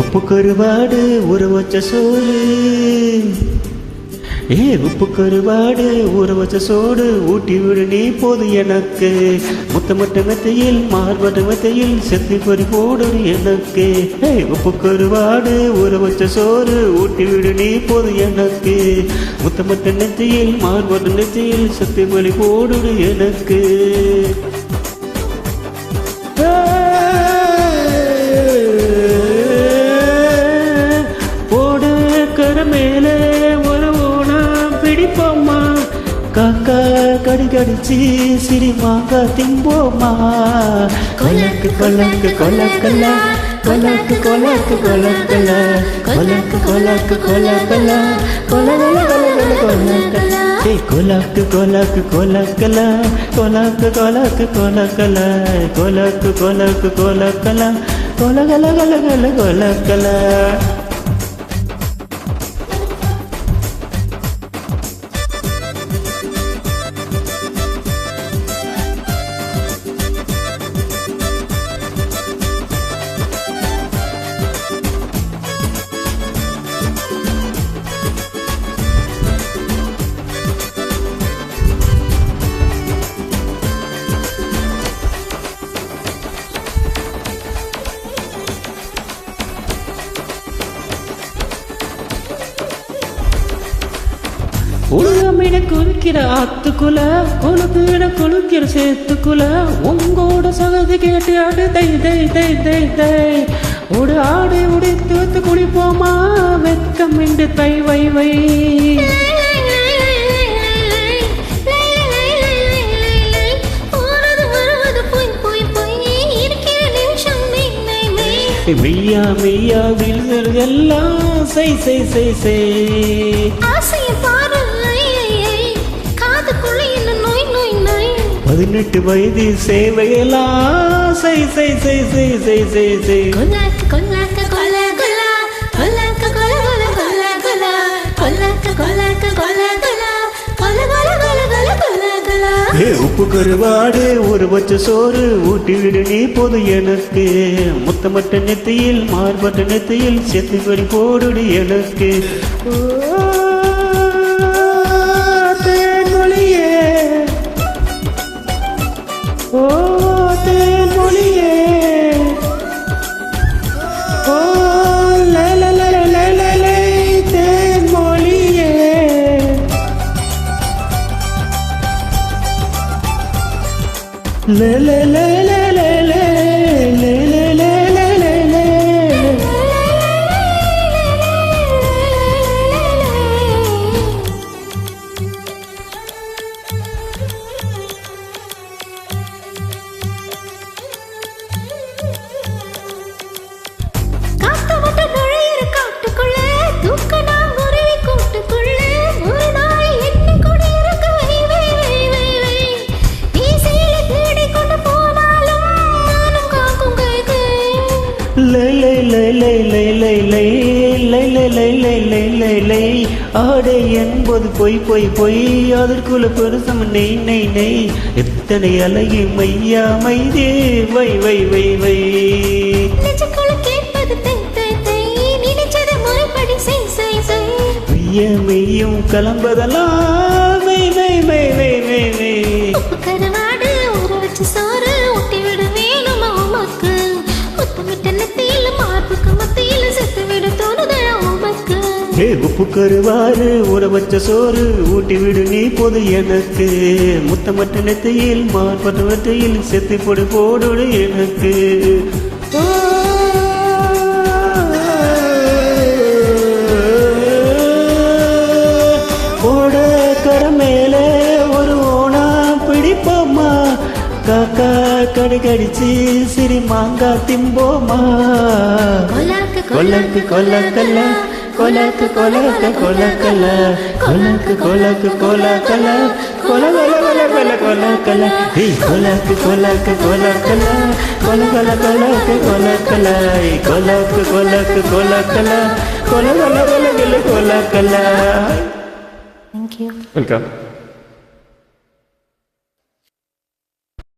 உப்பு கருவாடு ஊற வச்ச சோறு, உப்பு கருவாடு ஊற வச்ச சோறு ஊட்டி விடு நீ போது எனக்கு. முத்தமட்ட மெத்தையில் மார்பட்ட மெத்தையில் செத்தி பொறி போடு எனக்கு. உப்பு கருவாடு ஊற வச்ச சோறு ஊட்டி விடு நீ போது எனக்கு. முத்தமட்ட நெத்தையில் மார்பட்ட நெத்தையில் செத்தி பொறி போடு எனக்கு. மேலே ஒரு ஊனம் பிடிப்போமா, காக்கா கடி கடிச்சு சிரிமாங்க திம்போமா. கொலக்கு கொலக்கு கொலக்கல கொலக்கு கொலக்கு கொலக்கல கொலக்கு கொலக்கு கொலக்கல கொலகல கொலகல கொலக்கல. கொலக்கு கொலக்கு கொலக்கல கொலக்கு கொலக்கு கொலக்கல கொலக்கு கொலக்கு கொலக்கல கொலகல கொலகல கொலக்கல. உலகமிட குளிக்கிற ஆத்துக்குள்ள கொழுப்பிட குளிக்கிற சேத்துக்குள்ள உங்களோட சகதி கேட்டு ஆடு தை தை தை தை தை. ஒரு ஆடை உடைத்து குளிப்போமா, வெக்கம் என்று தை வை வை. மெய்யா மெய்யா விழுதெல்லாம் செய் செய் செய் செய். 18 வயது சேவையெல்லாம் செய் செய் செய் செய் செய் செய் செய். கொலக்கு கொலக்கு கொலகல கொலக்கு கொலகல கொலகல கொலக்கு கொலக்கு கொலகல கொலகல கொலகல கொலகல. உப்பு கருவாடு ஒரு வச்ச சோறு ஊட்டி விடு நீ போது எனக்கு. முத்தமட்ட நெத்தியில் மார்பட்ட நெத்தியில் செத்து கொடி போடு எனக்கு. தேன்மொழியே ஓ தேன்மொழியே ஓ லே தேன்மொழியே. லே லே லே லே லே லே லே லே லே லே லே லே. ஆடை என்பது பொய் பொய் பொய், அதற்குள்ள பெருசம் நெய் நெய் நெய். எத்தனை அழகி மையா மைதே வை வை வை வை. மெய்யும் கலம்பதெல்லாம் மை மை மை மை மை மை. கருவாடு ஊற வச்சு சோறு ஊட்டி விட வேணும் உமக்கு. முத்தமிட்ட நெத்தியில் மார்புக்கு மத்தியில் செத்து விட தோணுதே உமக்கு. உப்பு கருவாடு ஊற வச்ச சோறு ஊட்டி விடு நீ போது எனக்கு. முத்தமட்ட நெத்தியில் மார்பட்ட நெத்தியில் செத்து பொடி போடு எனக்கு. காக்கா கடிச்சு சிரி மாங்கா திம்போமா கொலக்கு கொலக்கு கொலக்கல்ல கொலக்கு கொலக்க கொலக்கல்ல கொலக்கு கொலக்கு கொலக்கல்ல கொல கொல கொல கொல கொலக்கல்ல கொலக்கு கொலக்கு கொலக்கல்ல கொல கொல கொலக்கு கொலக்கல்ல கொலக்கு கொலக்கு கொலக்கல்ல கொல கொல கொல கொல கொலக்கல்ல. Thank you. வெல்கம்.